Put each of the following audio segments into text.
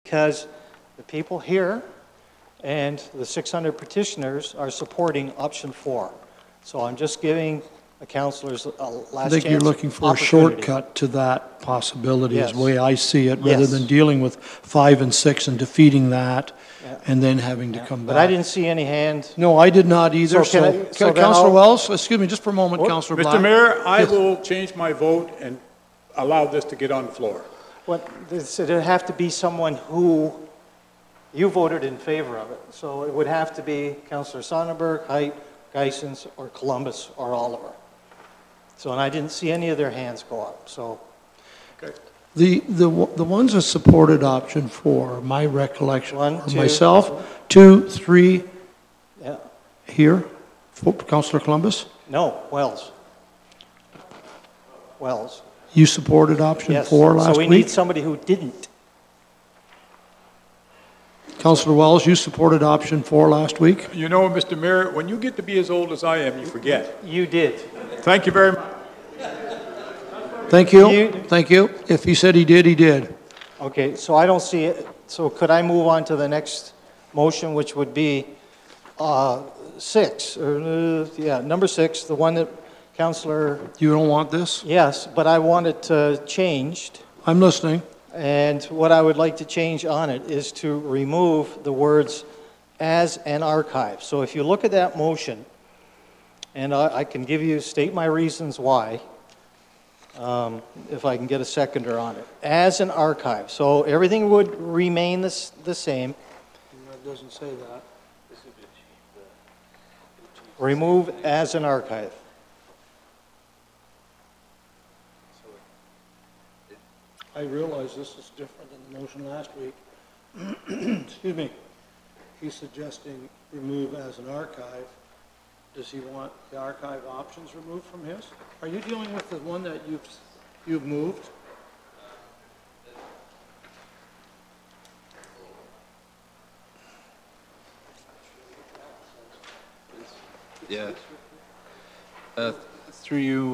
because the people here and the 600 petitioners are supporting option 4. So I'm just giving the councillors a last chance. I think you're looking for a shortcut to that possibility, is the way I see it, rather than dealing with 5 and 6 and defeating that and then having to come back. But I didn't see any hand. No, I did not either. So Councillor Wells, excuse me just for a moment, Councillor Black. Mr. Mayor, I will change my vote and allow this to get on the floor. It'd have to be someone who you voted in favor of it. So it would have to be Councillor Sonnenberg, Height, Geisens, or Columbus, or Oliver. So, and I didn't see any of their hands go up, so. Okay. The ones that supported option 4, my recollection, One, two, myself, 2, 3, here, Councillor Columbus? No, Wells. Wells. You supported option 4 last week? So we need somebody who didn't. Councillor Wells, you supported option 4 last week? You know, Mr. Mayor, when you get to be as old as I am, you forget. You did. Thank you very much. Thank you. Thank you. If he said he did, he did. Okay, so I don't see it. So could I move on to the next motion, which would be 6, or number 6, the one that Councillor... You don't want this? Yes, but I want it changed. I'm listening. And what I would like to change on it is to remove the words "as an archive." So if you look at that motion, and I can state my reasons why, if I can get a seconder on it. As an archive. So everything would remain the same. It doesn't say that. Remove "as an archive." I realize this is different than the motion last week. Excuse me. He's suggesting remove "as an archive." Does he want the archive options removed from his? Are you dealing with the one that you've moved? Yeah. Through you,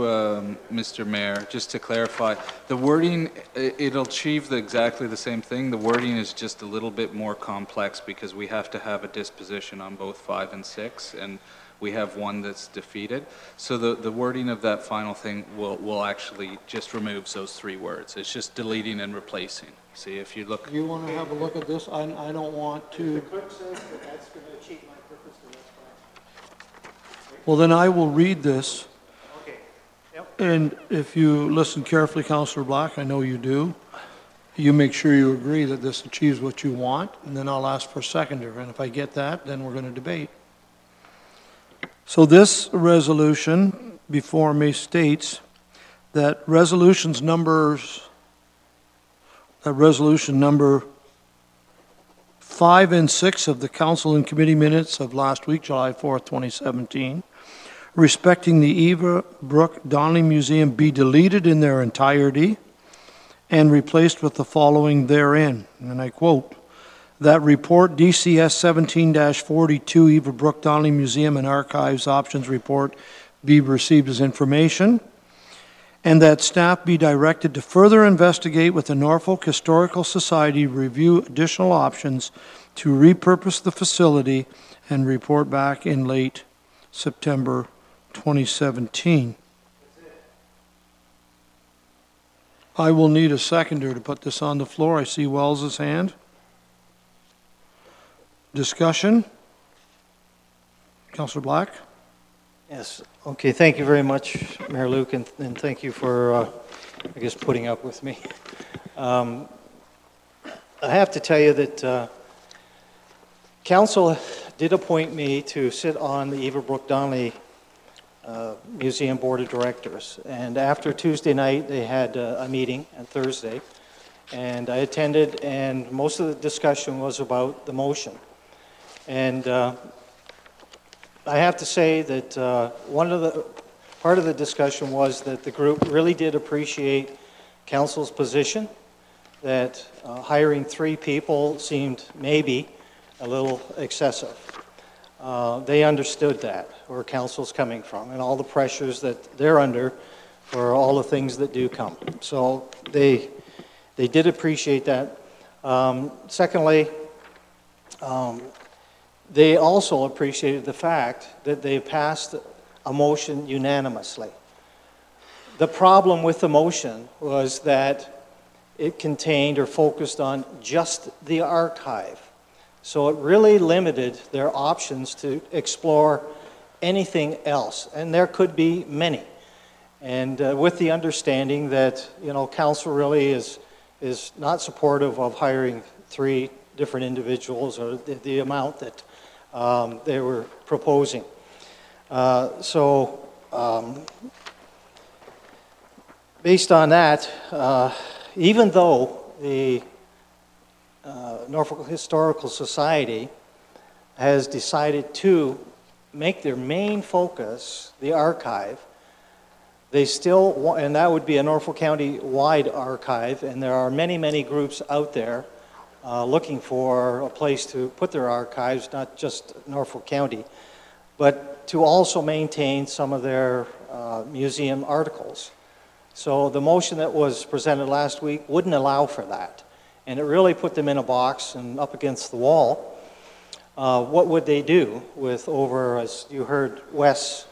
Mr. Mayor, just to clarify, the wording, it'll achieve exactly the same thing. The wording is just a little bit more complex because we have to have a disposition on both 5 and 6, and we have one that's defeated. So the wording of that final thing will actually just removes those 3 words. It's just deleting and replacing. See, if you look... You want to have a look at this? I don't want to... The clerk says that that's going to achieve my purpose, and that's fine. Well, then I will read this. Okay. Yep. And if you listen carefully, Councillor Black, I know you do, you make sure you agree that this achieves what you want, and then I'll ask for a seconder. And if I get that, then we're going to debate. So this resolution before me states that resolution number 5 and 6 of the Council and Committee minutes of last week, July 4th, 2017, respecting the Eva Brooke Donnelly Museum be deleted in their entirety and replaced with the following therein. And I quote, that report DCS 17-42 Eva Brooke Donnelly Museum and Archives Options Report be received as information, and that staff be directed to further investigate with the Norfolk Historical Society, review additional options to repurpose the facility and report back in late September 2017. I will need a seconder to put this on the floor. I see Wells's hand. Discussion? Councillor Black? Yes. Okay, thank you very much, Mayor Luke, and thank you for, I guess, putting up with me. I have to tell you that Council did appoint me to sit on the Eva Brooke Donnelly Museum Board of Directors. And after Tuesday night, they had a meeting on Thursday, and I attended, and most of the discussion was about the motion. And I have to say that part of the discussion was that the group really did appreciate Council's position, that hiring 3 people seemed maybe a little excessive. They understood that, where Council's coming from, and all the pressures that they're under for all the things that do come. So they did appreciate that. Secondly, they also appreciated the fact that they passed a motion unanimously. The problem with the motion was that it contained or focused on just the archive. So it really limited their options to explore anything else, and there could be many. And with the understanding that, council really is not supportive of hiring 3 different individuals or the amount that they were proposing. Based on that, even though the Norfolk Historical Society has decided to make their main focus the archive, they still want, and that would be a Norfolk County-wide archive, and there are many, many groups out there looking for a place to put their archives, not just Norfolk County, but to also maintain some of their museum articles. So the motion that was presented last week wouldn't allow for that, and it really put them in a box and up against the wall. What would they do with over, as you heard Wes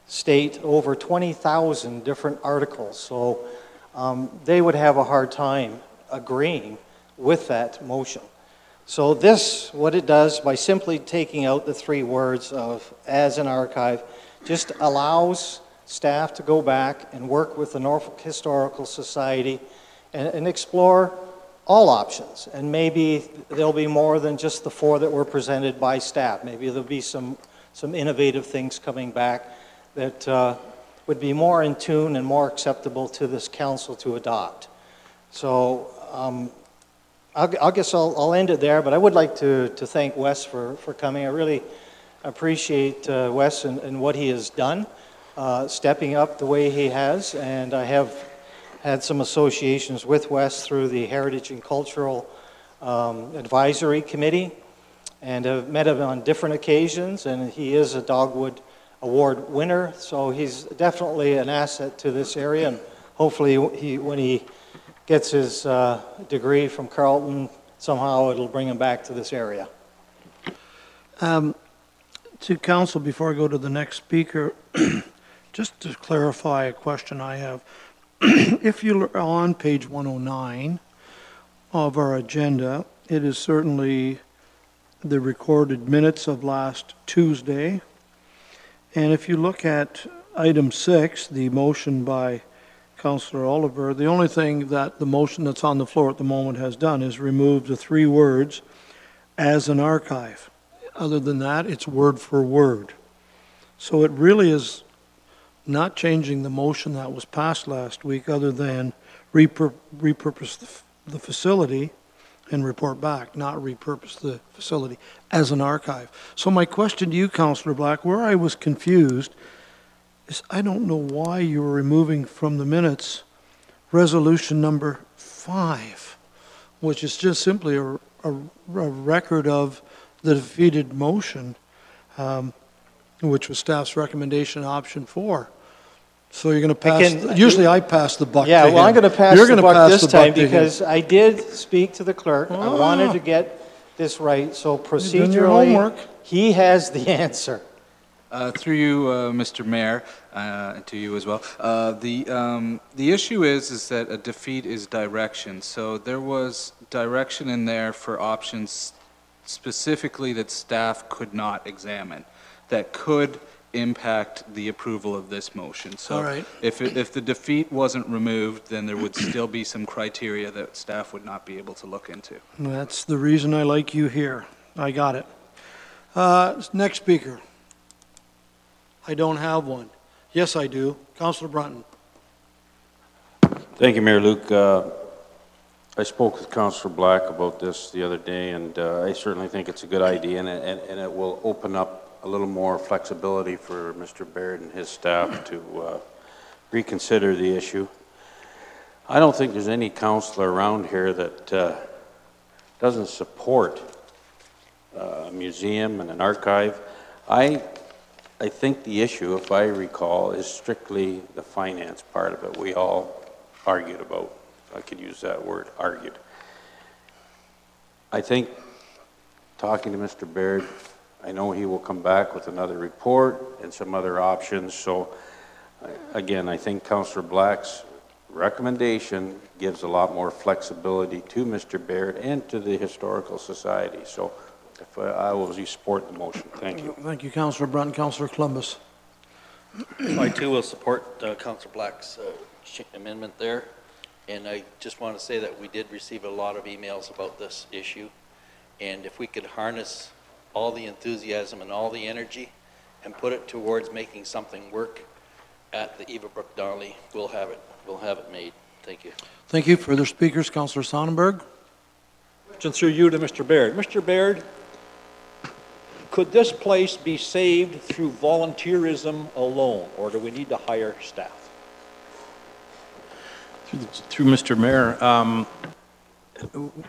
state, over 20,000 different articles? So they would have a hard time agreeing with that motion. So this, what it does by simply taking out the 3 words of "as an archive," just allows staff to go back and work with the Norfolk Historical Society and explore all options. And maybe there'll be more than just the 4 that were presented by staff. Maybe there'll be some innovative things coming back that would be more in tune and more acceptable to this council to adopt. So I guess I'll end it there, but I would like to thank Wes for coming. I really appreciate Wes and what he has done, stepping up the way he has, and I have had some associations with Wes through the Heritage and Cultural Advisory Committee, and have met him on different occasions, and he is a Dogwood Award winner, so he's definitely an asset to this area, and hopefully when he gets his degree from Carleton, somehow it'll bring him back to this area. To council, before I go to the next speaker, just to clarify a question I have. If you're on page 109 of our agenda, it is certainly the recorded minutes of last Tuesday. And if you look at item 6, the motion by Councillor Oliver, the only thing that the motion that's on the floor at the moment has done is remove the 3 words "as an archive." Other than that, it's word for word. So it really is not changing the motion that was passed last week, other than repurpose the facility and report back, not repurpose the facility as an archive. So my question to you, Councillor Black, where I was confused is I don't know why you were removing from the minutes resolution number 5, which is just simply a record of the defeated motion, which was staff's recommendation option 4. So you're going to pass, usually I pass the buck to him. Yeah, well, I'm going to pass You're the gonna buck pass this the buck time to him. because I did speak to the clerk. I wanted to get this right, so done your procedurally, homework. he has the answer. Through you, Mr. Mayor, and to you as well. The issue is that a defeat is direction. So there was direction in there for options specifically that staff could not examine, that could impact the approval of this motion. So All right. if the defeat wasn't removed, then there would still be some criteria that staff would not be able to look into. That's the reason I like you here. I got it. Next speaker. I don't have one. Yes, I do. Councillor Brunton. Thank you, Mayor Luke. I spoke with Councillor Black about this the other day, and I certainly think it's a good idea, and it will open up a little more flexibility for Mr. Baird and his staff to reconsider the issue. I don't think there's any councillor around here that doesn't support a museum and an archive. I think the issue, if I recall, is strictly the finance part of it. We all argued about, if I could use that word, argued. I think, talking to Mr. Baird, I know he will come back with another report and some other options. So, again, I think Councillor Black's recommendation gives a lot more flexibility to Mr. Baird and to the Historical Society. So, if I will support the motion. Thank you. Thank you, Councillor Brunt. Councillor Columbus. I too will support Councillor Black's amendment there. And I just want to say that we did receive a lot of emails about this issue. And if we could harness all the enthusiasm and all the energy and put it towards making something work at the Eva Brook Donnelly, we'll have it made. Thank you. Thank you. Further speakers, Councillor Sonnenberg. Question through you to Mr. Baird. Mr. Baird, could this place be saved through volunteerism alone, or do we need to hire staff? Through Mr. Mayor,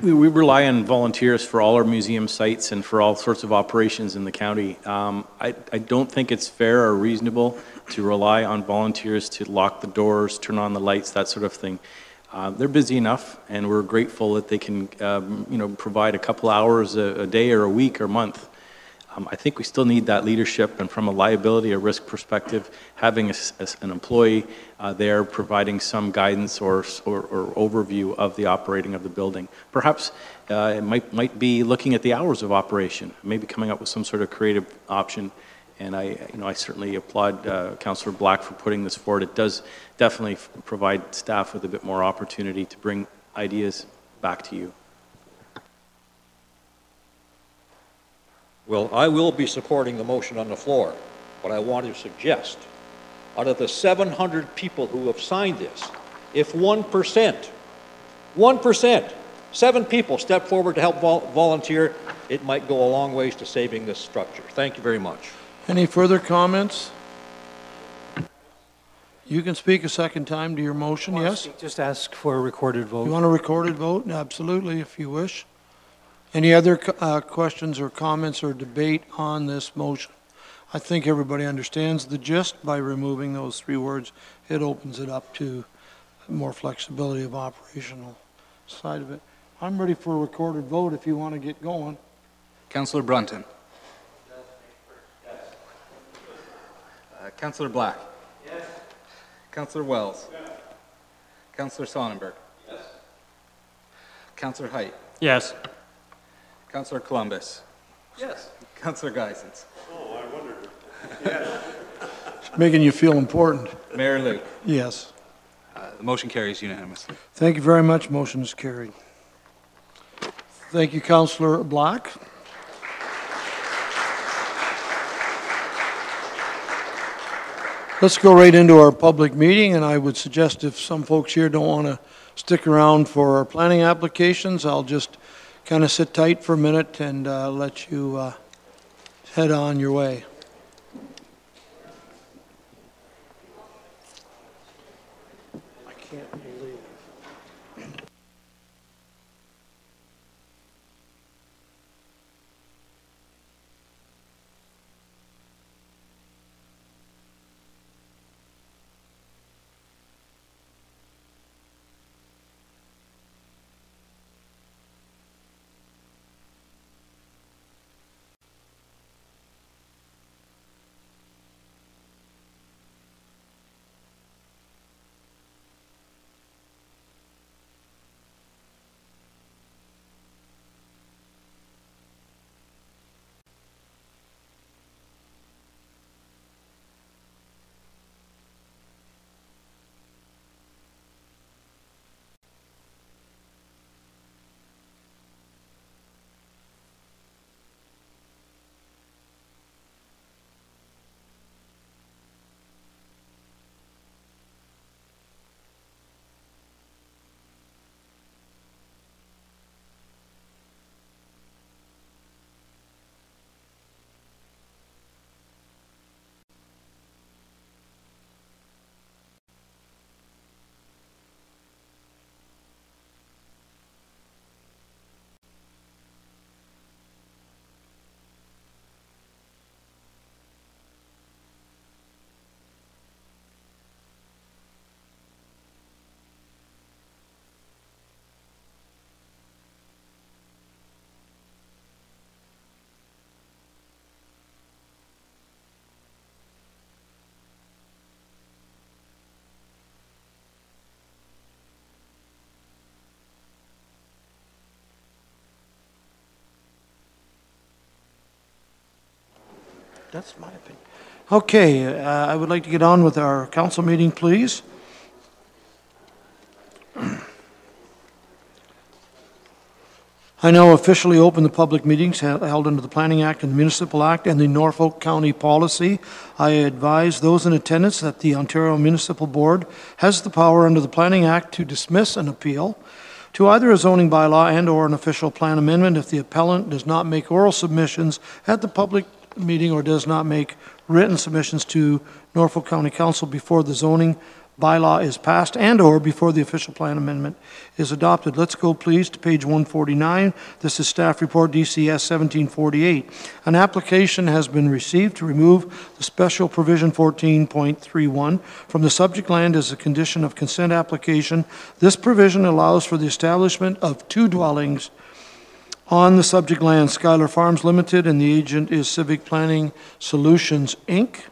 we rely on volunteers for all our museum sites and for all sorts of operations in the county. I don't think it's fair or reasonable to rely on volunteers to lock the doors, turn on the lights, that sort of thing. They're busy enough, and we're grateful that they can, provide a couple hours a day or a week or month. I think we still need that leadership, and from a liability or risk perspective, having an employee there providing some guidance or overview of the operating of the building. Perhaps it might be looking at the hours of operation, maybe coming up with some sort of creative option. And I certainly applaud Councillor Black for putting this forward. It does definitely provide staff with a bit more opportunity to bring ideas back to you. Well, I will be supporting the motion on the floor, but I want to suggest, out of the 700 people who have signed this, if 1%, 7 people step forward to help volunteer, it might go a long ways to saving this structure. Thank you very much. Any further comments? You can speak a second time to your motion, yes? Just ask for a recorded vote. You want a recorded vote? Absolutely, if you wish. Any other questions or comments or debate on this motion? I think everybody understands the gist. By removing those 3 words, it opens it up to more flexibility of operational side of it. I'm ready for a recorded vote if you want to get going. Councillor Brunton. Yes. Councillor Black. Yes. Councillor Wells. Yes. Councillor Sonnenberg. Yes. Councillor Height. Yes. Councillor Columbus. Yes. Councillor Geisens. Oh, I wondered. Yes. It's making you feel important. Mayor Luke. Yes. The motion carries unanimously. Thank you very much. Motion is carried. Thank you, Councillor Black. Let's go right into our public meeting, and I would suggest if some folks here don't want to stick around for our planning applications, I'll just kind of sit tight for a minute and let you head on your way. I can't believe That's my opinion. Okay, I would like to get on with our council meeting, please. I now officially open the public meetings held under the Planning Act and the Municipal Act and the Norfolk County Policy. I advise those in attendance that the Ontario Municipal Board has the power under the Planning Act to dismiss an appeal to either a zoning bylaw and or an official plan amendment if the appellant does not make oral submissions at the public meeting or does not make written submissions to Norfolk County Council before the zoning bylaw is passed and or before the official plan amendment is adopted. Let's go please to page 149. This is staff report DCS 1748. An application has been received to remove the special provision 14.31 from the subject land as a condition of consent application. This provision allows for the establishment of 2 dwellings on the subject land, Schuyler Farms Limited, and the agent is Civic Planning Solutions, Inc.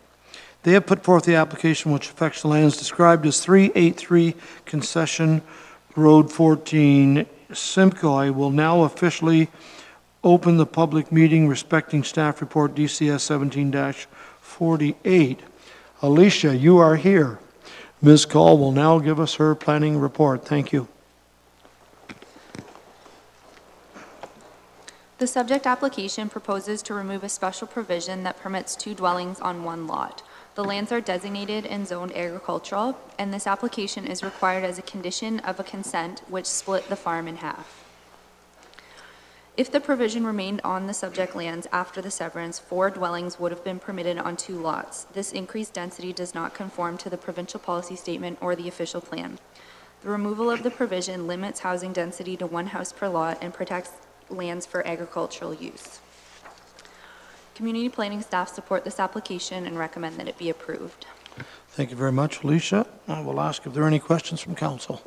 They have put forth the application which affects the lands described as 383 Concession Road 14, Simcoe. I will now officially open the public meeting respecting staff report DCS 17-48. Alicia, you are here. Ms. Call will now give us her planning report. Thank you. The subject application proposes to remove a special provision that permits 2 dwellings on 1 lot. The lands are designated and zoned agricultural, and this application is required as a condition of a consent which split the farm in half. If the provision remained on the subject lands after the severance, 4 dwellings would have been permitted on 2 lots. This increased density does not conform to the provincial policy statement or the official plan. The removal of the provision limits housing density to 1 house per lot and protects lands for agricultural use. Community planning staff support this application and recommend that it be approved. Thank you very much, Alicia. I will ask if there are any questions from council.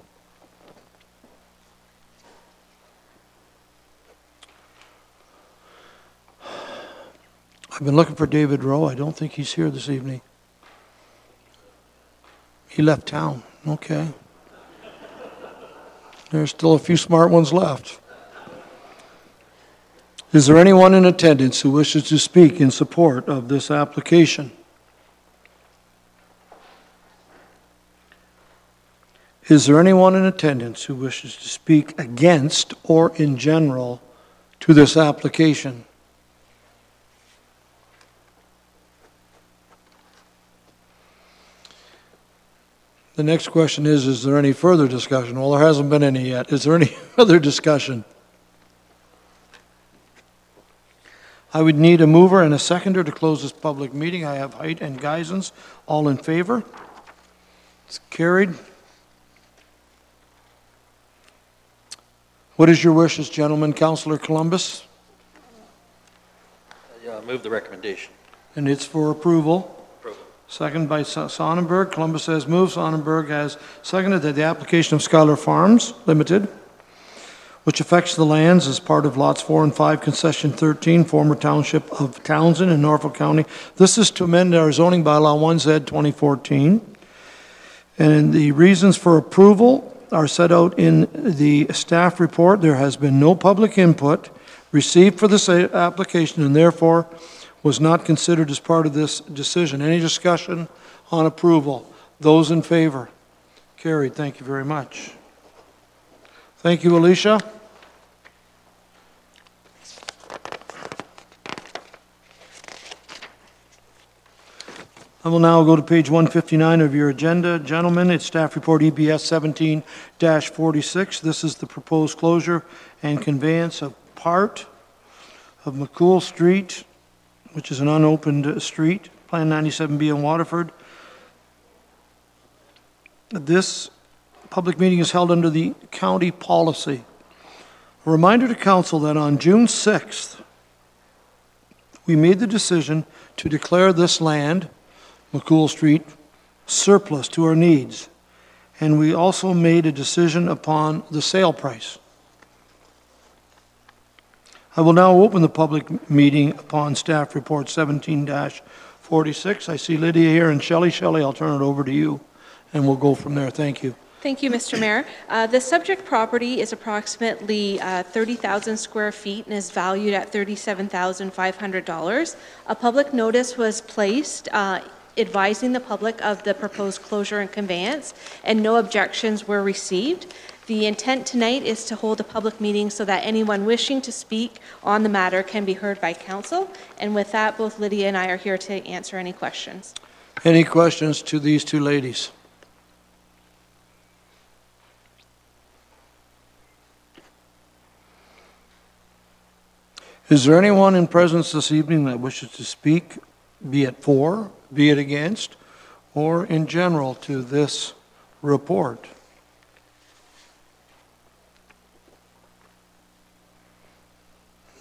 I've been looking for David Rowe. I don't think he's here this evening. He left town. Okay. There's still a few smart ones left. Is there anyone in attendance who wishes to speak in support of this application? Is there anyone in attendance who wishes to speak against or in general to this application? The next question is there any further discussion? Well, there hasn't been any yet. Is there any other discussion? I would need a mover and a seconder to close this public meeting. I have Height and Geisens. All in favor? It's carried. What is your wishes, gentlemen? Councillor Columbus? Move the recommendation. And it's for approval. Second by Sonnenberg. Columbus has moved. Sonnenberg has seconded that the application of Schuyler Farms Limited, which affects the lands as part of lots 4 and 5, concession 13, former township of Townsend in Norfolk County. This is to amend our zoning bylaw 1Z 2014. And the reasons for approval are set out in the staff report. There has been no public input received for this application and therefore was not considered as part of this decision. Any discussion on approval? Those in favor? Carried. Thank you very much. Thank you, Alicia. I will now go to page 159 of your agenda. Gentlemen, it's staff report EBS 17-46. This is the proposed closure and conveyance of part of McCool Street, which is an unopened street, Plan 97B in Waterford. This public meeting is held under the county policy. A reminder to council that on June 6th, we made the decision to declare this land, McCool Street, surplus to our needs. And we also made a decision upon the sale price. I will now open the public meeting upon staff report 17-46. I see Lydia here and Shelley. Shelley, I'll turn it over to you and we'll go from there. Thank you. Thank you, Mr. Mayor. The subject property is approximately 30,000 square feet and is valued at $37,500. A public notice was placed advising the public of the proposed closure and conveyance, and no objections were received. The intent tonight is to hold a public meeting so that anyone wishing to speak on the matter can be heard by council. And with that, both Lydia and I are here to answer any questions. Any questions to these two ladies? Is there anyone in presence this evening that wishes to speak, be it for, be it against, or in general to this report?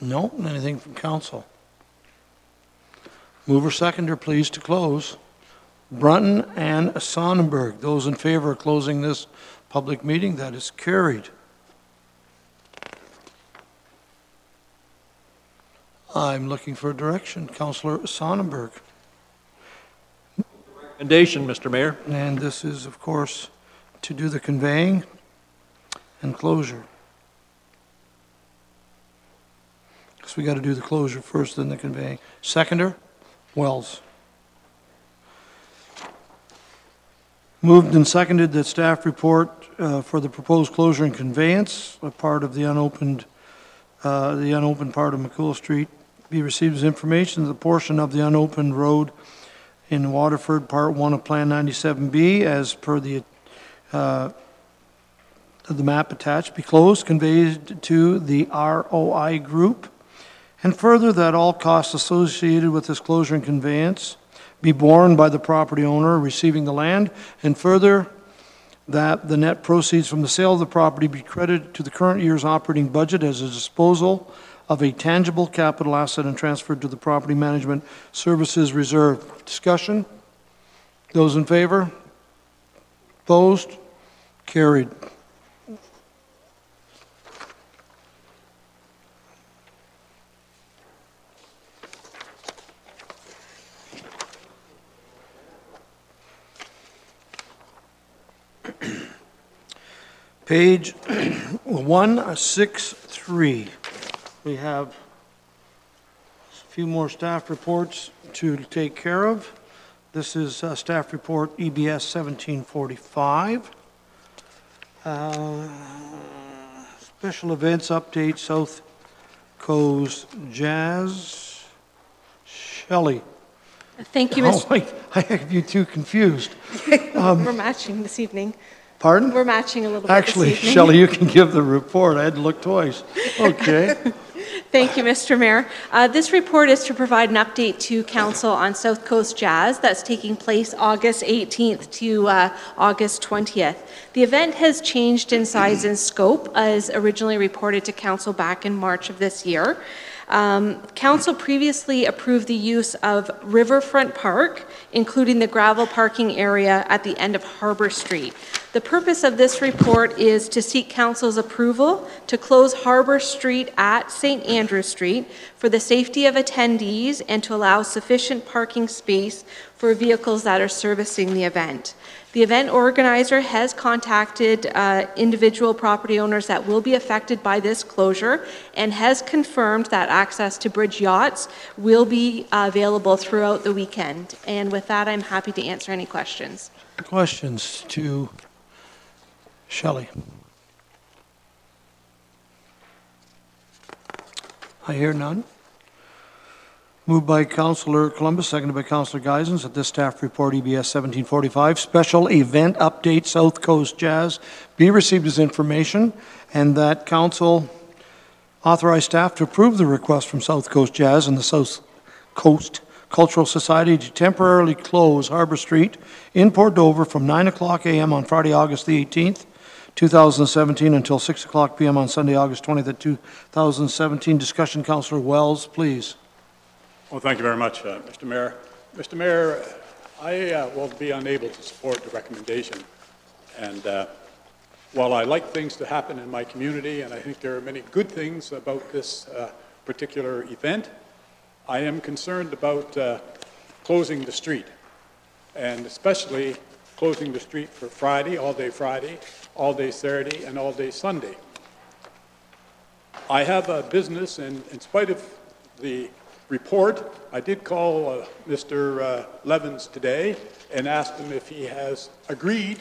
No? Anything from council? Mover seconder, please, to close. Brunton and Sonnenberg. Those in favor of closing this public meeting, that is carried. I'm looking for direction. Councillor Sonnenberg. Recommendation, Mr. Mayor. And this is, of course, to do the conveying and closure. Because we got to do the closure first, then the conveying. Seconder, Wells. Moved and seconded that staff report for the proposed closure and conveyance, a part of the unopened part of McCool Street, be received as information. The portion of the unopened road in Waterford, Part 1 of Plan 97B, as per the map attached, be closed, conveyed to the ROI group, and further that all costs associated with this closure and conveyance be borne by the property owner receiving the land, and further that the net proceeds from the sale of the property be credited to the current year's operating budget as a disposal of a tangible capital asset and transferred to the Property Management Services Reserve. Discussion? Those in favor? Opposed? Carried. Page 163. We have a few more staff reports to take care of. This is staff report EBS 1745. Special events update, South Coast Jazz. Shelley. Thank you, Mr. Oh, wait, I have you two confused. We're matching this evening. Pardon? We're matching a little Actually, bit this evening. Shelley, you can give the report. I had to look twice. Okay. Thank you, Mr. Mayor. This report is to provide an update to Council on South Coast Jazz that's taking place August 18th to August 20th. The event has changed in size and scope as originally reported to Council back in March of this year. Council previously approved the use of Riverfront Park, including the gravel parking area at the end of Harbour Street. The purpose of this report is to seek Council's approval to close Harbour Street at St. Andrew Street for the safety of attendees and to allow sufficient parking space for vehicles that are servicing the event. The event organizer has contacted individual property owners that will be affected by this closure and has confirmed that access to bridge yachts will be available throughout the weekend. And with that, I'm happy to answer any questions. Questions to Shelley? I hear none. Moved by Councillor Columbus, seconded by Councillor Geisens, that this staff report EBS 1745, special event update South Coast Jazz, be received as information, and that Council authorize staff to approve the request from South Coast Jazz and the South Coast Cultural Society to temporarily close Harbour Street in Port Dover from 9 o'clock a.m. on Friday, August the 18th, 2017 until 6 o'clock p.m. on Sunday, August 20th, 2017. Discussion, Councillor Wells, please. Well, thank you very much, Mr. Mayor. Mr. Mayor, I will be unable to support the recommendation. And while I like things to happen in my community, and I think there are many good things about this particular event, I am concerned about closing the street, and especially closing the street for Friday, all day Saturday, and all day Sunday. I have a business, and in spite of the report, I did call Mr. Levins today and asked him if he has agreed,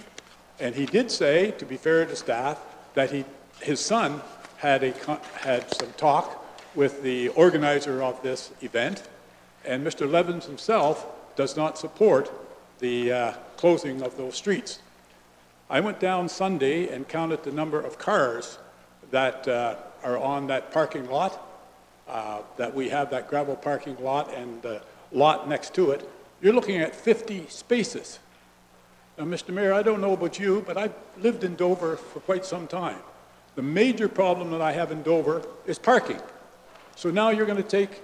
and he did say, to be fair to staff, that his son had some talk with the organizer of this event, and Mr. Levins himself does not support the closing of those streets. I went down Sunday and counted the number of cars that are on that parking lot, that we have, that gravel parking lot and the lot next to it. You're looking at 50 spaces. Now, Mr. Mayor, I don't know about you, but I've lived in Dover for quite some time. The major problem that I have in Dover is parking. So now you're going to take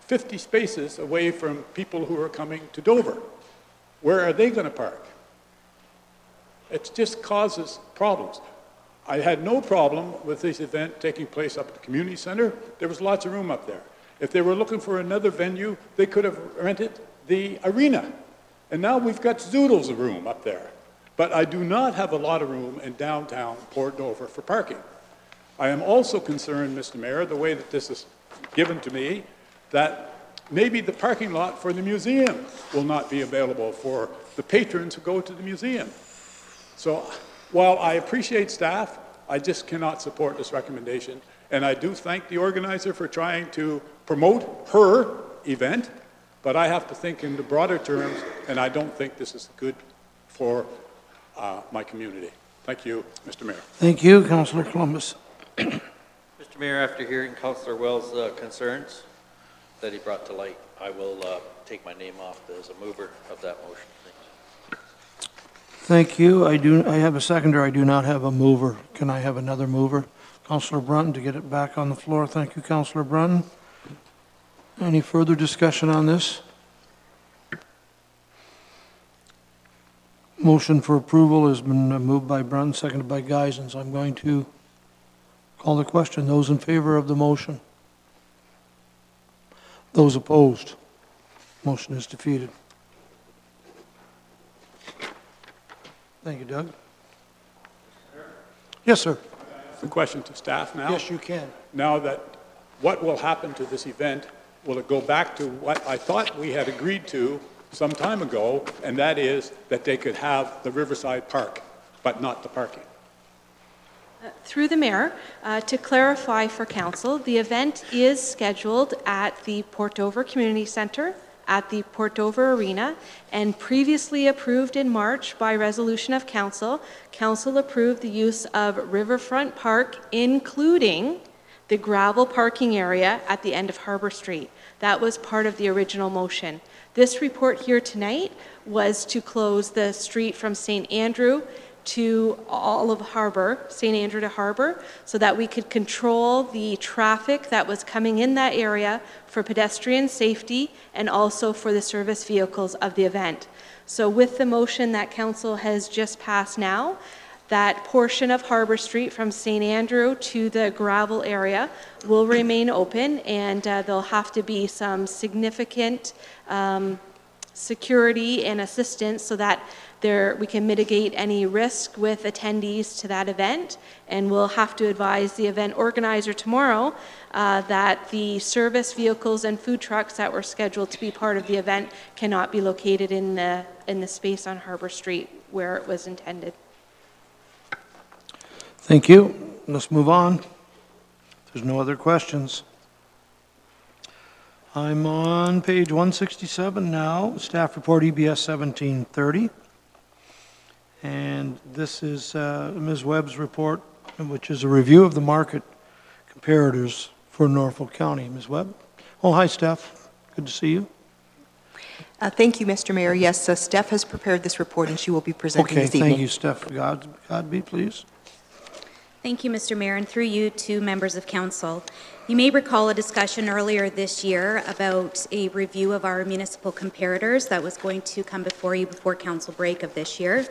50 spaces away from people who are coming to Dover. Where are they going to park? It just causes problems. I had no problem with this event taking place up at the community center. There was lots of room up there. If they were looking for another venue, they could have rented the arena. And now we've got zoodles of room up there. But I do not have a lot of room in downtown Port Dover for parking. I am also concerned, Mr. Mayor, the way that this is given to me, that maybe the parking lot for the museum will not be available for the patrons who go to the museum. So while I appreciate staff, I just cannot support this recommendation. And I do thank the organizer for trying to promote her event, but I have to think in the broader terms, and I don't think this is good for my community. Thank you, Mr. Mayor. Thank you, Councillor Columbus. Mr. Mayor, after hearing Councillor Wells' concerns that he brought to light, I will take my name off as a mover of that motion. Thank you. I have a seconder. I do not have a mover. Can I have another mover? Councillor Brunton, to get it back on the floor. Thank you, Councillor Brunton. Any further discussion on this? Motion for approval has been moved by Brunton, seconded by Geisens. I'm going to call the question. Those in favor of the motion? Those opposed? Motion is defeated. Thank you, Doug. Yes, sir. The question to staff now. Yes, you can. Now that, what will happen to this event? Will it go back to what I thought we had agreed to some time ago, and that is that they could have the Riverside Park, but not the parking? Through the mayor, to clarify for council, the event is scheduled at the Port Dover Community Centre, at the Port Dover Arena, and previously approved in March by resolution of council. Council approved the use of Riverfront Park, including the gravel parking area at the end of Harbour Street. That was part of the original motion. This report here tonight was to close the street from St. Andrew to all of Harbour, St. Andrew to Harbour, so that we could control the traffic that was coming in that area for pedestrian safety and also for the service vehicles of the event. So with the motion that council has just passed now, that portion of Harbour Street from St. Andrew to the gravel area will remain open, and there'll have to be some significant security and assistance so that we can mitigate any risk with attendees to that event. And we'll have to advise the event organizer tomorrow that the service vehicles and food trucks that were scheduled to be part of the event cannot be located in the space on Harbour Street where it was intended. Thank you. Let's move on. There's no other questions. I'm on page 167 now, staff report EBS 1730. And this is Ms. Webb's report, which is a review of the market comparators for Norfolk County. Ms. Webb? Oh, hi, Steph. Good to see you. Thank you, Mr. Mayor. Yes, Steph has prepared this report, and she will be presenting this evening. Thank you, Steph. God be pleased. Thank you, Mr. Mayor, and through you to members of council. You may recall a discussion earlier this year about a review of our municipal comparators that was going to come before you before council break of this year.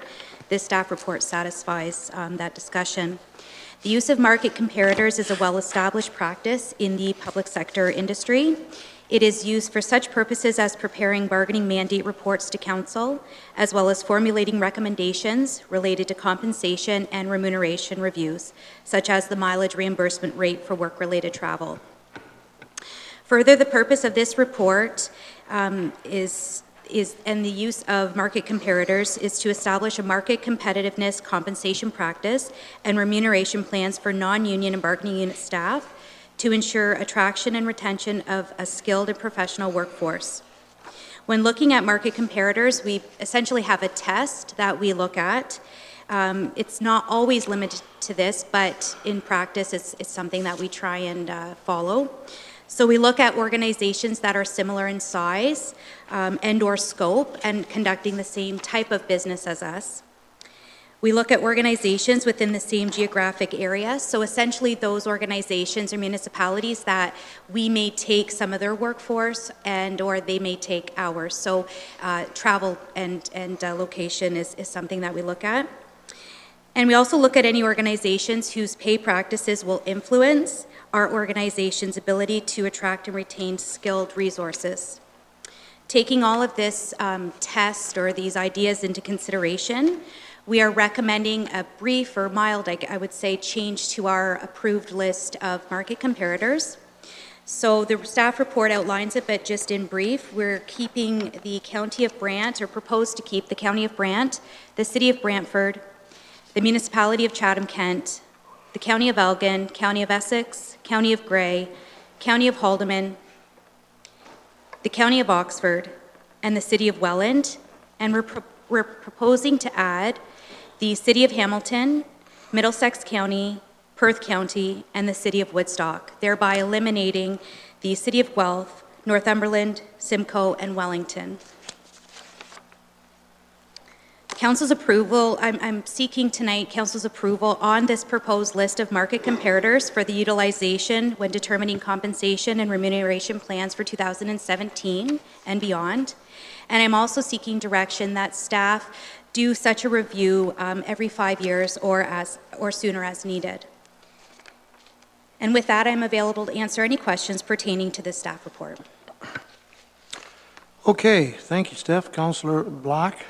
This staff report satisfies that discussion. The use of market comparators is a well-established practice in the public sector industry. It is used for such purposes as preparing bargaining mandate reports to council, as well as formulating recommendations related to compensation and remuneration reviews, such as the mileage reimbursement rate for work-related travel. Further, the purpose of this report and the use of market comparators is to establish a market competitiveness compensation practice and remuneration plans for non-union and bargaining unit staff to ensure attraction and retention of a skilled and professional workforce. When looking at market comparators, we essentially have a test that we look at. It's not always limited to this, but in practice, it's something that we try and follow. So we look at organizations that are similar in size and or scope and conducting the same type of business as us. We look at organizations within the same geographic area. So essentially those organizations or municipalities that we may take some of their workforce and or they may take ours. So travel and location is something that we look at. And we also look at any organizations whose pay practices will influence our organization's ability to attract and retain skilled resources. Taking all of this test or these ideas into consideration, we are recommending a brief or mild, I would say, change to our approved list of market comparators. So the staff report outlines it, but just in brief, we're keeping the County of Brant, or propose to keep the County of Brant, the City of Brantford, the Municipality of Chatham-Kent, the County of Elgin, County of Essex, County of Grey, County of Haldimand, the County of Oxford, and the City of Welland, and we're proposing to add the City of Hamilton, Middlesex County, Perth County, and the City of Woodstock, thereby eliminating the City of Guelph, Northumberland, Simcoe, and Wellington. Council's approval, I'm seeking tonight Council's approval on this proposed list of market comparators for the utilization when determining compensation and remuneration plans for 2017 and beyond. And I'm also seeking direction that staff do such a review every 5 years or sooner as needed. And with that, I'm available to answer any questions pertaining to this staff report. Okay, thank you, Steph. Councillor Black.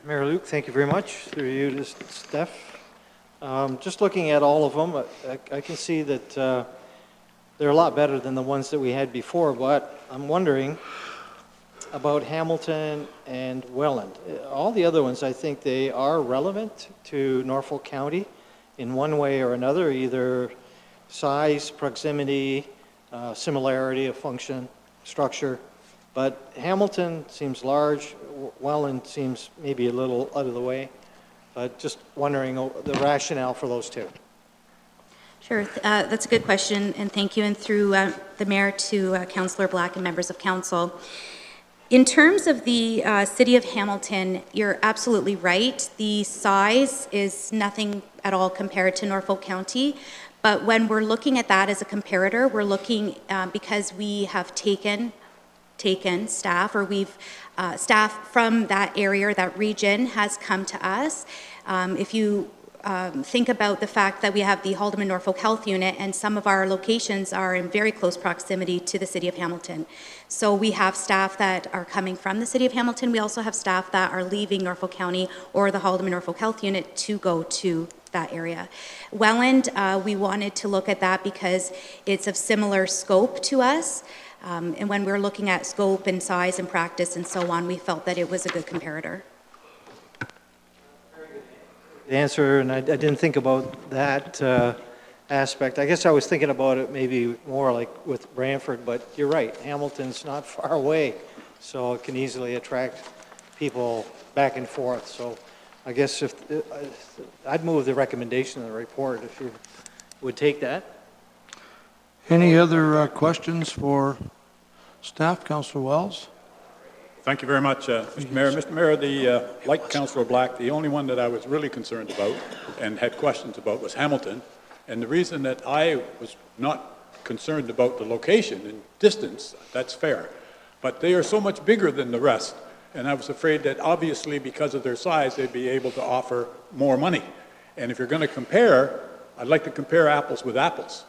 Mayor Luke, thank you very much. Through you to Steph. Just looking at all of them, I can see that they're a lot better than the ones that we had before, but I'm wondering about Hamilton and Welland. All the other ones, I think they are relevant to Norfolk County in one way or another, either size, proximity, similarity of function, structure. But Hamilton seems large, Welland seems maybe a little out of the way, but just wondering the rationale for those two. Sure, that's a good question, and thank you, and through the Mayor to Councillor Black and members of Council. In terms of the City of Hamilton, you're absolutely right. The size is nothing at all compared to Norfolk County, but when we're looking at that as a comparator, we're looking, because we have taken staff, or we've staff from that area or that region has come to us. If you think about the fact that we have the Haldimand Norfolk Health Unit and some of our locations are in very close proximity to the City of Hamilton. So we have staff that are coming from the City of Hamilton. We also have staff that are leaving Norfolk County or the Haldimand Norfolk Health Unit to go to that area. Welland, we wanted to look at that because it's of similar scope to us. And when we're looking at scope and size and practice and so on, we felt that it was a good comparator. The answer, and I didn't think about that aspect. I guess I was thinking about it maybe more like with Brantford, but you're right, Hamilton's not far away, so it can easily attract people back and forth. So I guess if I'd move the recommendation of the report if you would take that. Any other questions for staff? Councillor Wells. Thank you very much, Mr. Mayor. Mr. Mayor, like Councillor Black, the only one that I was really concerned about and had questions about was Hamilton. And the reason that I was not concerned about the location and distance, that's fair. But they are so much bigger than the rest. And I was afraid that obviously because of their size, they'd be able to offer more money. And if you're going to compare, I'd like to compare apples with apples.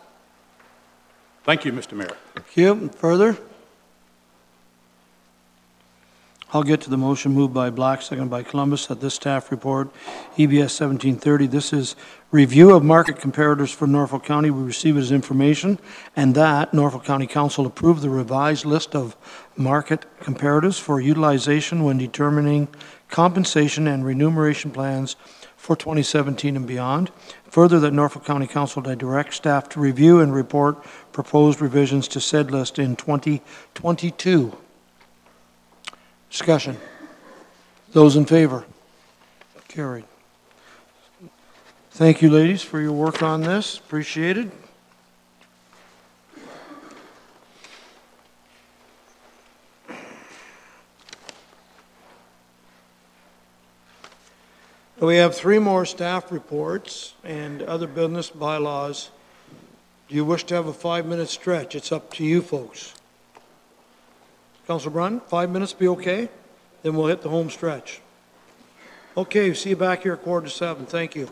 Thank you, Mr. Mayor. Thank you. Further? I'll get to the motion moved by Black, seconded by Columbus, that this staff report, EBS 1730, this is review of market comparators for Norfolk County. We receive it as information, and that Norfolk County Council approve the revised list of market comparatives for utilization when determining compensation and remuneration plans for 2017 and beyond. Further, that Norfolk County Council direct staff to review and report proposed revisions to said list in 2022. Discussion. Those in favor? Carried. Thank you, ladies, for your work on this. Appreciated. We have 3 more staff reports and other business bylaws. Do you wish to have a 5-minute stretch? It's up to you folks. Councilor Brunn, 5 minutes be okay? Then we'll hit the home stretch. Okay, see you back here at 6:45. Thank you.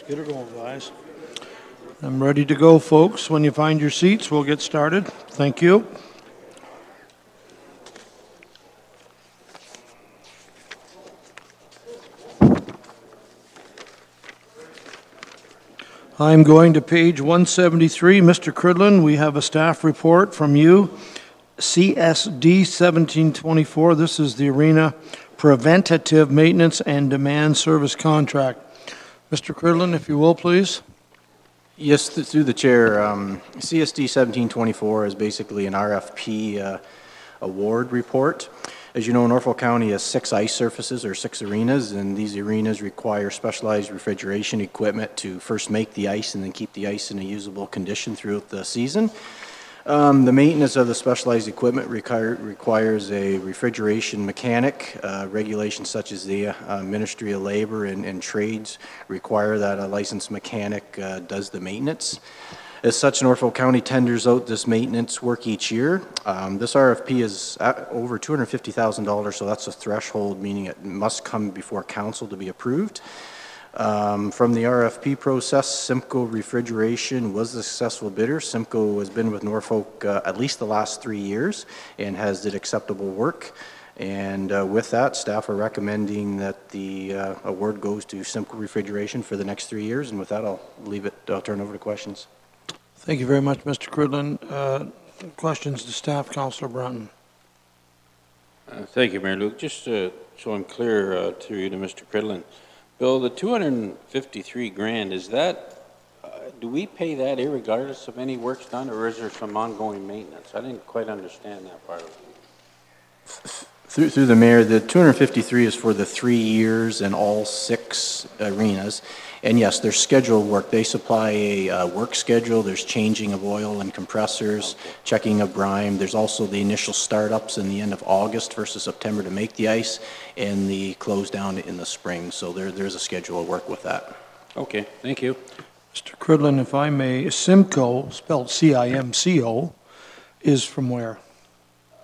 Get her going, guys. I'm ready to go, folks. When you find your seats, we'll get started. Thank you. I'm going to page 173. Mr. Cridlin, we have a staff report from you. CSD 1724, this is the Arena Preventative Maintenance and Demand Service Contract. Mr. Cridlin, if you will, please. Yes, through the chair. CSD 1724 is basically an RFP award report. As you know, Norfolk County has 6 ice surfaces or 6 arenas, and these arenas require specialized refrigeration equipment to first make the ice and then keep the ice in a usable condition throughout the season. The maintenance of the specialized equipment requires a refrigeration mechanic. Regulations such as the Ministry of Labor and Trades require that a licensed mechanic does the maintenance. As such, Norfolk County tenders out this maintenance work each year. This RFP is over $250,000, so that's a threshold, meaning it must come before council to be approved. From the RFP process, Simcoe Refrigeration was the successful bidder. Simcoe has been with Norfolk at least the last 3 years and has did acceptable work. And with that, staff are recommending that the award goes to Simcoe Refrigeration for the next 3 years. And with that, I'll turn over to questions. Thank you very much, Mr. Cridlin. Questions to staff, Councillor Brunton. Thank you, Mayor Luke. Just so I'm clear to you, to Mr. Cridlin, Bill, the 253 grand, is that, do we pay that irregardless of any work's done, or is there some ongoing maintenance? I didn't quite understand that part of it. Through the mayor, the 253 is for the 3 years and all 6 arenas. And yes, there's scheduled work. They supply a work schedule. There's changing of oil and compressors, checking of brine. There's also the initial startups in the end of August versus September to make the ice, and the close down in the spring. So there's a schedule of work with that. Okay, thank you. Mr. Cridlin, if I may, Simcoe, spelled C-I-M-C-O, is from where?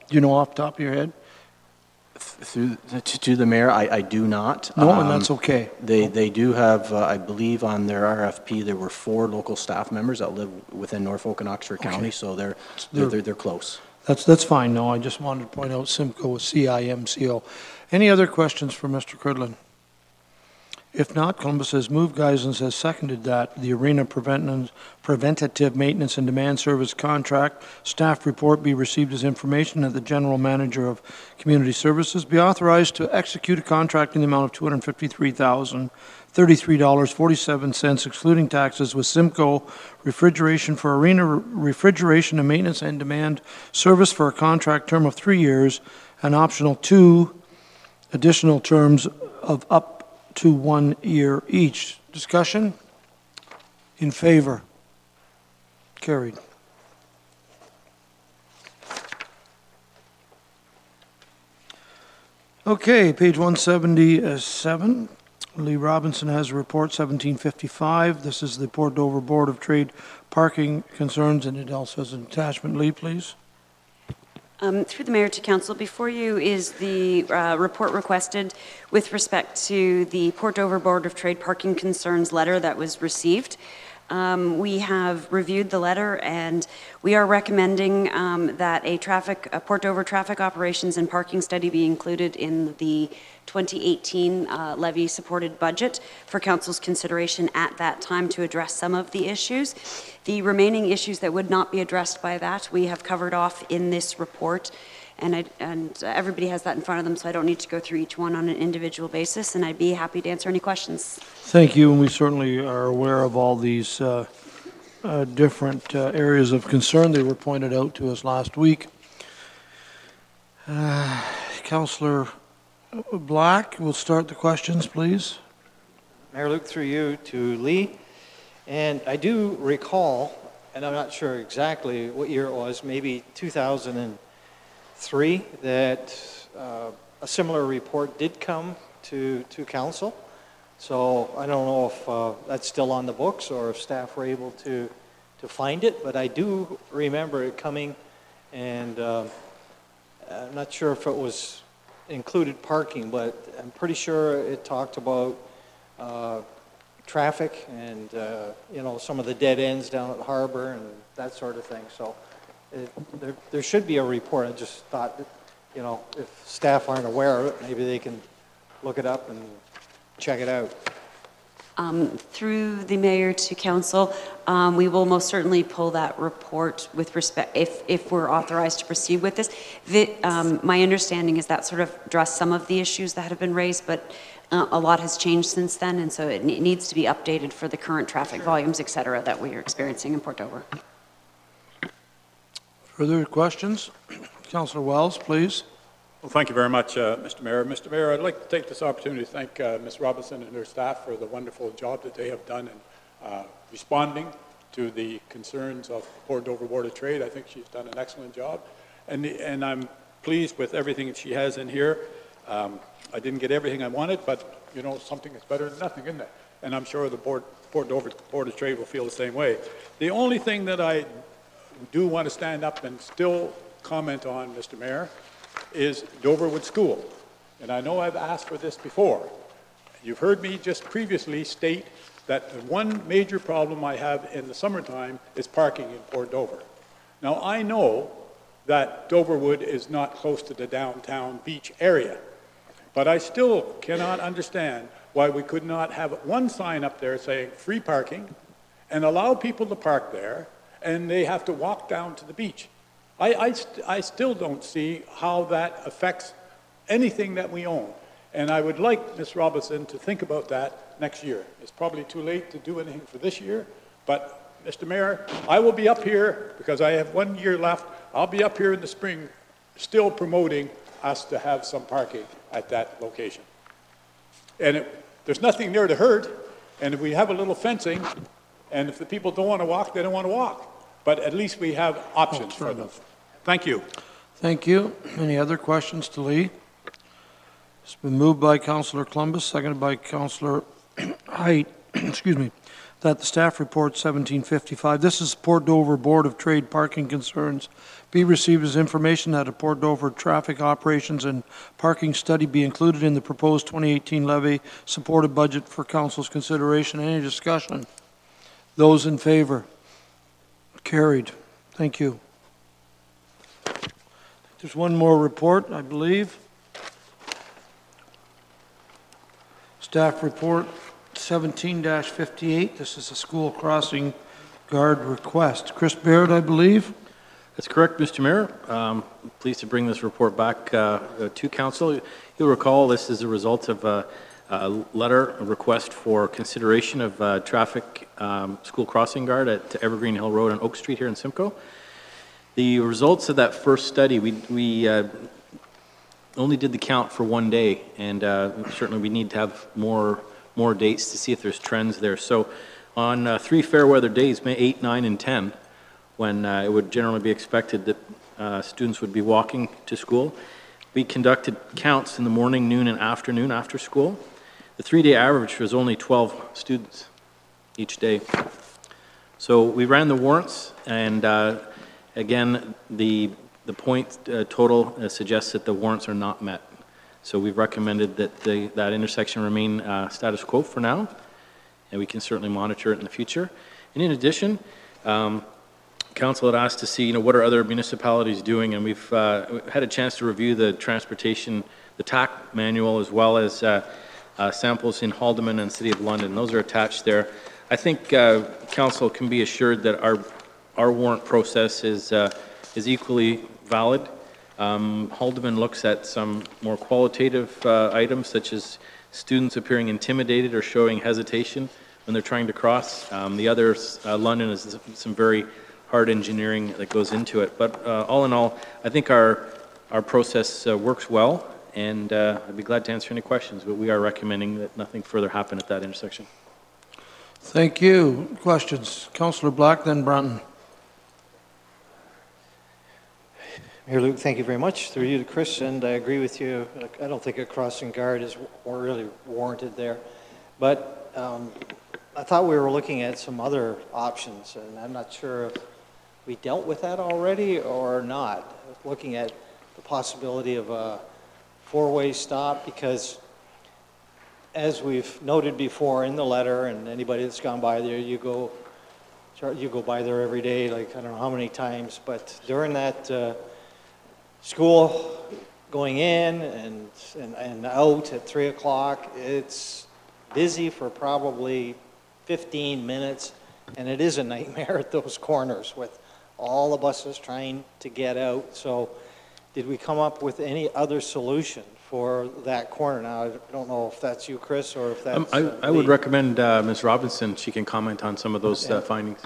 Do you know off the top of your head? To the mayor, I do not. No, and that's okay. They do have, I believe on their RFP, there were 4 local staff members that live within Norfolk and Oxford County, so they're close. That's fine. No, I just wanted to point out Simcoe was C-I-M-C-O. Any other questions for Mr. Cridlin? If not, Columbus has moved, Geisens has seconded that the Arena Preventative Maintenance and Demand Service Contract staff report be received as information, that the General Manager of Community Services be authorized to execute a contract in the amount of $253,033.47, excluding taxes, with Simcoe Refrigeration for Arena Refrigeration and Maintenance and Demand Service for a contract term of 3 years, and optional 2 additional terms of up to 1 year each. Discussion? In favor? Carried. Okay, page 177. Lee Robinson has a report, 1755. This is the Port Dover Board of Trade parking concerns, and it also has an attachment. Lee, please. Through the Mayor to Council, before you is the report requested with respect to the Port Dover Board of Trade parking concerns letter that was received. We have reviewed the letter, and we are recommending that a Port Dover traffic operations and parking study be included in the 2018 levy-supported budget for Council's consideration at that time to address some of the issues. The remaining issues that would not be addressed by that, we have covered off in this report, and everybody has that in front of them, so I don't need to go through each one on an individual basis, and I'd be happy to answer any questions. Thank you, and we certainly are aware of all these different areas of concern. They were pointed out to us last week. Councillor Black, we'll start the questions, please. Mayor Luke, through you to Lee. And I do recall, and I'm not sure exactly what year it was, maybe 2003, that a similar report did come to council. So I don't know if that's still on the books or if staff were able to find it, but I do remember it coming, and I'm not sure if it was included parking, but I'm pretty sure it talked about traffic and, you know, some of the dead ends down at the harbor and that sort of thing. So there should be a report. I just thought that, you know, if staff aren't aware of it, maybe they can look it up and check it out. Through the mayor to council, we will most certainly pull that report with respect, if we're authorized to proceed with this. My understanding is that sort of addressed some of the issues that have been raised, but a lot has changed since then, and so it needs to be updated for the current traffic volumes, et cetera, that we are experiencing in Port Dover. Further questions? Councillor Wells, please. Well, thank you very much, Mr. Mayor. Mr. Mayor, I'd like to take this opportunity to thank Ms. Robinson and her staff for the wonderful job that they have done in responding to the concerns of Port Dover Board of Trade. I think she's done an excellent job, and I'm pleased with everything that she has in here. I didn't get everything I wanted, but, you know, something is better than nothing, isn't it? And I'm sure the Port Dover Board of Trade will feel the same way. The only thing that I do want to stand up and still comment on, Mr. Mayor, is Doverwood School. And I know I've asked for this before. You've heard me just previously state that the one major problem I have in the summertime is parking in Port Dover. Now, I know that Doverwood is not close to the downtown beach area, but I still cannot understand why we could not have one sign up there saying free parking and allow people to park there, and they have to walk down to the beach. I still don't see how that affects anything that we own. And I would like Ms. Robinson to think about that next year. It's probably too late to do anything for this year, but Mr. Mayor, I will be up here, because I have 1 year left, I'll be up here in the spring still promoting us to have some parking at that location. And there's nothing there to hurt, and if we have a little fencing, and if the people don't want to walk, they don't want to walk. But at least we have options for them. Thank you. Thank you. Any other questions to Lee? It's been moved by Councillor Columbus, seconded by Councillor Height, excuse me, that the staff report 1755, this is Port Dover Board of Trade parking concerns, be received as information that a Port Dover traffic operations and parking study be included in the proposed 2018 levy supported budget for council's consideration. Any discussion? Those in favor? Carried. Thank you. There's one more report, I believe. Staff report 17-58. This is a school crossing guard request. Chris Baird, I believe. That's correct, Mr. Mayor. Pleased to bring this report back to council. You'll recall this is a result of a letter, a request for consideration of traffic school crossing guard at Evergreen Hill Road and Oak Street here in Simcoe. The results of that first study, we only did the count for 1 day, and certainly we need to have more dates to see if there's trends there. So on 3 fair weather days, May 8, 9, and 10, when it would generally be expected that students would be walking to school, we conducted counts in the morning, noon, and afternoon after school. The 3-day average was only 12 students each day. So we ran the warrants, and again, the point total suggests that the warrants are not met. So we've recommended that that intersection remain status quo for now, and we can certainly monitor it in the future. And in addition, council had asked to see, what are other municipalities doing, and we've had a chance to review the transportation, the TAC manual, as well as samples in Haldeman and City of London. Those are attached there. I think council can be assured that our warrant process is equally valid. Haldeman looks at some more qualitative items, such as students appearing intimidated or showing hesitation when they're trying to cross. The other, London, is some very hard engineering that goes into it. But all in all, I think our process works well, and I'd be glad to answer any questions, but we are recommending that nothing further happen at that intersection. Thank you. Questions? Councillor Black, then Brunton. Mayor Luke, thank you very much. Through you to Chris, and I agree with you. I don't think a crossing guard is really warranted there. But I thought we were looking at some other options, and I'm not sure if we dealt with that already or not. Looking at the possibility of a four-way stop, because as we've noted before in the letter, and anybody that's gone by there, you go by there every day, like I don't know how many times, but during that school going in and out at 3 o'clock, it's busy for probably 15 minutes, and it is a nightmare at those corners with all the buses trying to get out. So did we come up with any other solution for that corner? Now, I don't know if that's you, Chris, or if that's I would recommend Ms. Robinson. She can comment on some of those findings.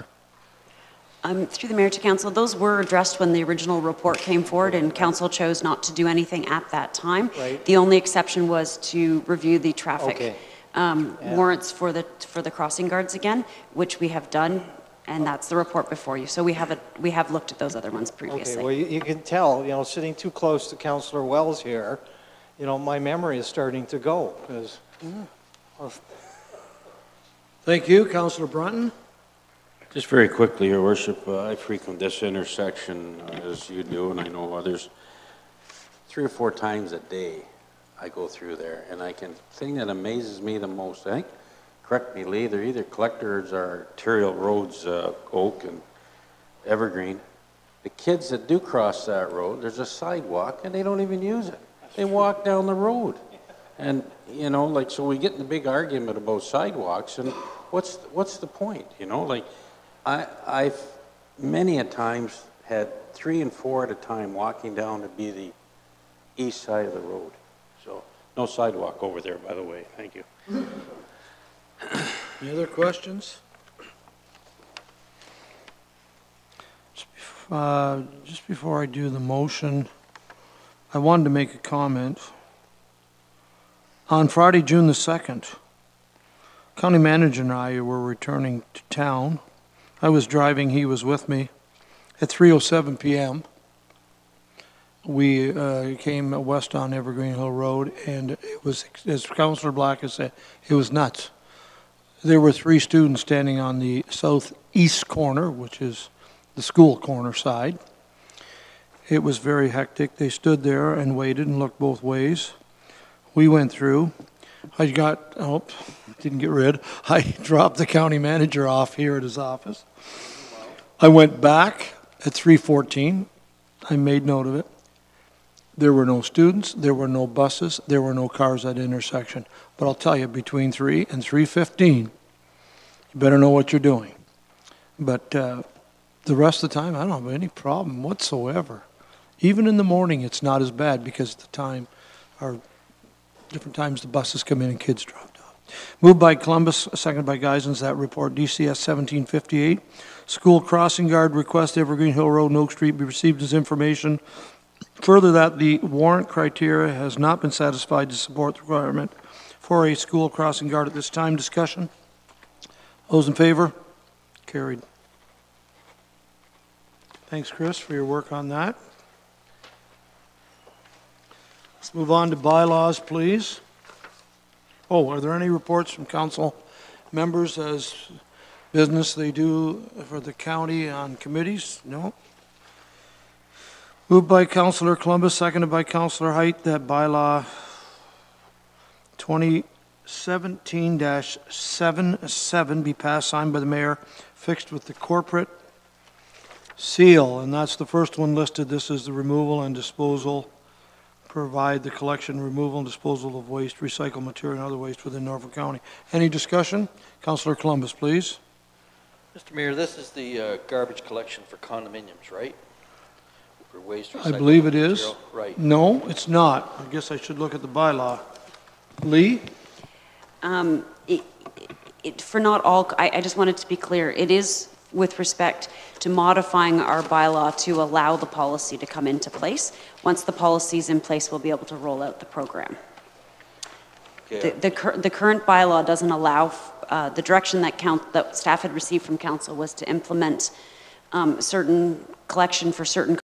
Through the mayor to council, those were addressed when the original report came forward, and council chose not to do anything at that time. Right. The only exception was to review the traffic warrants for the crossing guards again, which we have done, and that's the report before you. So we have looked at those other ones previously. Okay, well, you can tell, you know, sitting too close to Councillor Wells here, you know, my memory is starting to go. Because, Thank you, Councillor Brunton. Just very quickly, Your Worship, I frequent this intersection as you do, and I know others. 3 or 4 times a day I go through there, and thing that amazes me the most, I think, correct me, Lee, they're either collectors or arterial roads, Oak and Evergreen. The kids that do cross that road, there's a sidewalk, and they don't even use it. They walk down the road. And, you know, like, so we get in a big argument about sidewalks, and what's the point, you know? Like, I've many a times had 3 and 4 at a time walking down to be the east side of the road. So, no sidewalk over there, by the way. Thank you. Any other questions? Just before I do the motion, I wanted to make a comment. On Friday, June the 2nd, County Manager and I were returning to town. I was driving, he was with me. At 3:07 p.m., we came west on Evergreen Hill Road, and it was, as Councillor Black has said, it was nuts. There were 3 students standing on the southeast corner, which is the school corner side. It was very hectic. They stood there and waited and looked both ways. We went through. I didn't get rid. I dropped the county manager off here at his office. I went back at 3:14. I made note of it. There were no students, there were no buses, there were no cars at the intersection. But I'll tell you, between 3 and 3:15, you better know what you're doing. But the rest of the time, I don't have any problem whatsoever. Even in the morning, it's not as bad because the time, or different times the buses come in and kids dropped off. Moved by Columbus, seconded by Geisens, that report, DCS 1758. School crossing guard request Evergreen Hill Road and Oak Street be received as information. Further, that the warrant criteria has not been satisfied to support the requirement for a school crossing guard at this time. Discussion? Those in favor? Carried. Thanks, Chris, for your work on that. Let's move on to bylaws, please. Oh, are there any reports from council members as business they do for the county on committees? No. Moved by Councillor Columbus, seconded by Councillor Height, that bylaw 2017-77 be passed, signed by the mayor, fixed with the corporate seal. And that's the first one listed. This is the removal and disposal. Provide the collection, removal, and disposal of waste, recycled material, and other waste within Norfolk County. Any discussion? Councillor Columbus, please. Mr. Mayor, this is the garbage collection for condominiums, right? For waste recycled I believe it is. material. Right. No, it's not. I guess I should look at the bylaw. Lee? For not all, I just wanted to be clear, it is with respect to modifying our bylaw to allow the policy to come into place. Once the policy is in place, we'll be able to roll out the program. Okay. The current bylaw doesn't allow, the direction that staff had received from council was to implement certain collection for certain